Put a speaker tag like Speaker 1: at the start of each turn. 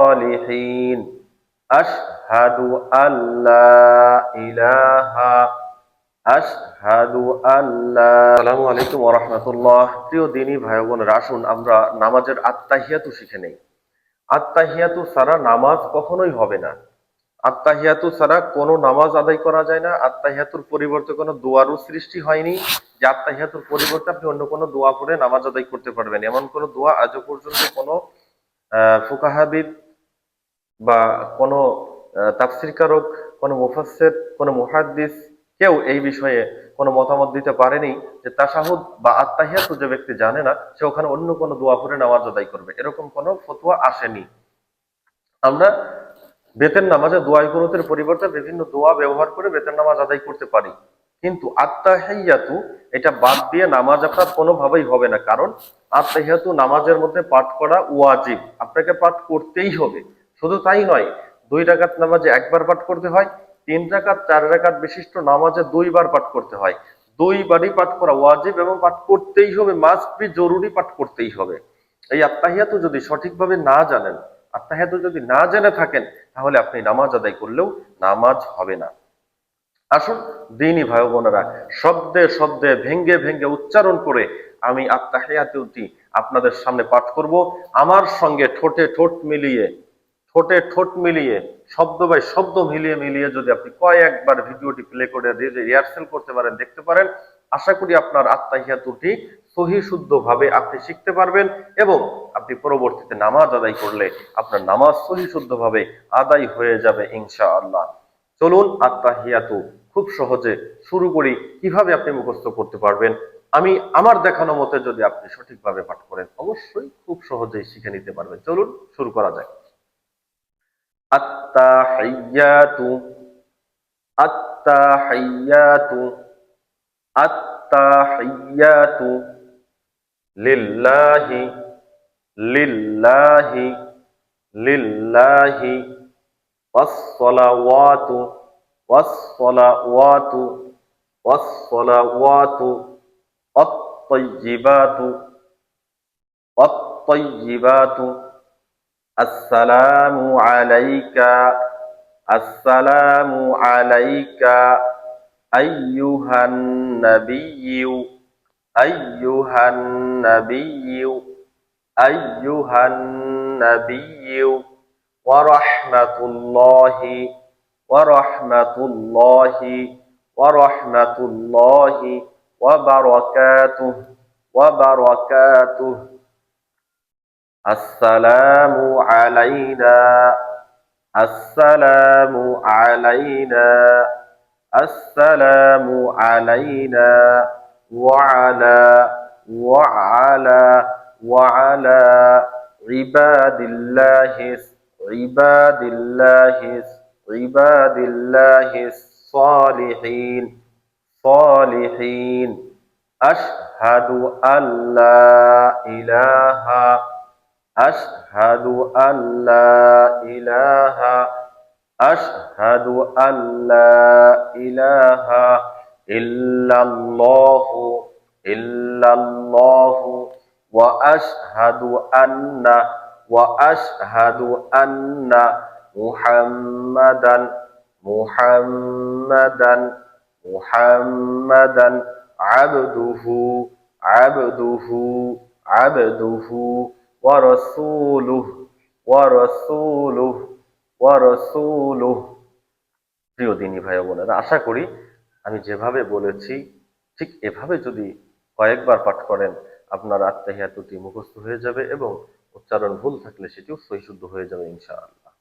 Speaker 1: الصالحين أشهد أن لا إله আশহাদু আল্লা আসসালামু আলাইকুম ওয়া রাহমাতুল্লাহ। প্রিয় দিনী ভাই বোনেরা, আসুন আমরা নামাজের আত্তাহিয়াতু শিখে নেই। আত্তাহিয়াতু ছাড়া নামাজ কখনোই হবে না। আত্তাহিয়াতু ছাড়া কোনো নামাজ আদায় করা যায় না। আত্তাহিয়াতুর পরিবর্তে কোনো দোয়ারও সৃষ্টি হয়নি যে আত্তাহিয়াতুর পরিবর্তে আপনি অন্য কোনো দোয়া পড়ে নামাজ আদায় করতে পারবেন। এমন কোনো দোয়া আজও পর্যন্ত কোনো ফুকাহাবিদ বা কোনো তাফসিরকারক, কোনো মুফাসসির, কোনো মুহাদ্দিস কেউ এই বিষয়ে কোনো মতামত দিতে পারেনি যে তাশাহুদ বা আত্তাহিয়াতু যে ব্যক্তি জানে না সে ওখানে অন্য কোনো দোয়া পড়ে নামাজ আদায় করবে, এরকম কোনো ফতোয়া আসেনি। আমরা বেতের নামাজে দোয়া কুনুতের পরিবর্তে বিভিন্ন দোয়া ব্যবহার করে বেতের নামাজ আদায় করতে পারি, কিন্তু আত্তাহিয়াতু এটা বাদ দিয়ে নামাজ আপনার কোনোভাবেই হবে না। কারণ আত্তাহিয়াতু নামাজের মধ্যে পাঠ করা ওয়াজিব, আপনাকে পাঠ করতেই হবে। শুধু তাই নয়, 2 রাকাত নামাজে একবার পাঠ করতে হয়, 3 রাকাত 4 রাকাত বিশিষ্ট নামাজে 2বার পাঠ করতে হয়। 2বারই পাঠ করা ওয়াজিব এবং পাঠ করতেই হবে, মাস্ট বি, জরুরি, পাঠ করতেই হবে। এই আত্তাহিয়াতু যদি সঠিকভাবে না জানেন, আত্তাহিয়াতু যদি না জেনে থাকেন, তাহলে আপনি নামাজ আদায় করলেও নামাজ হবে না। আসুন দিনী ভাই বোনেরা, শব্দে শব্দে ভেঙ্গে ভেঙ্গে উচ্চারণ করে আমি আত্তাহিয়াতুটি আপনাদের সামনে পাঠ করব। আমার সঙ্গে ঠোঁটে ঠোঁট মিলিয়ে শব্দ বাই শব্দ মিলিয়ে মিলিয়ে যদি আপনি কয়েকবার ভিডিওটি প্লে করে দিয়ে রিহার্সেল করতে পারেন, দেখতে পারেন, আশা করি আপনার আত্তাহিয়াতুটি সহি শুদ্ধ ভাবে আপনি শিখতে পারবেন এবং আপনি পরবর্তীতে নামাজ আদায় করলে আপনার নামাজ সহি শুদ্ধ ভাবে আদায় হয়ে যাবে ইনশাআল্লাহ। চলুন আত্তাহিয়াতু খুব সহজে শুরু করি। কিভাবে আপনি মুখস্থ করতে পারবেন, আমি আমার দেখানো মতে যদি আপনি সঠিকভাবে পাঠ করেন, অবশ্যই খুব সহজেই শিখে নিতে পারবেন। চলুন শুরু করা যায়। আত্তাহিয়াতু আত্তাহিয়াতু আত্তাহিয়াতু লিল্লাহি লিল্লাহি লিল্লাহি ওয়াসসালাওয়াতু ওয়াসসালাওয়াতু ওয়াসসালাওয়াতু আত-তাইয়্যিবাতু আত-তাইয়্যিবাতু আসসালামু আলাইকা আসসালামু আলাইকা আইয়ুহান নাবিয়্যু আইয়ুহান নাবিয়্যু আইয়ুহান নাবিয়্যু ওয়া রাহমাতুল্লাহি ওয়া রাহমাতুল্লাহি ওয়া রাহমাতুল্লাহি ওয়া বারাকাতুহু ওয়া বারাকাতুহু আসসালামু আলাইনা আসসালামু আলাইনা আসসালামু আলাইনা ওয়া আলা ওয়া আলা ওয়া আলা ইবাদিল্লাহিস ইবাদিল্লাহিস ইবাদিল্লাহিস সালিহিন সালিহিন আশহাদু আল্লা ইলাহা আশহাদু আল্লা ইলাহা আশহাদু আল্লা ইলাহা ইল্লাল্লাহু ইল্লাল্লাহু ওয়া আশহাদু আন্না মুহাম্মাদান মুহাম্মাদান মুহাম্মাদান আবদুহু আবদুহু আবদুহু ওয়া রাসূলুহু ওয়া রাসূলুহু ওয়া রাসূলুহু। প্রিয় দিনী ভাই বোনেরা, আশা করি আমি যেভাবে বলেছি ঠিক এভাবে যদি কয়েকবার পাঠ করেন, আপনার আত্তাহিয়াতুটি মুখস্থ হয়ে যাবে এবং উচ্চারণ ভুল থাকলে সেটিও সহি শুদ্ধ হয়ে যাবে ইনশাআল্লাহ।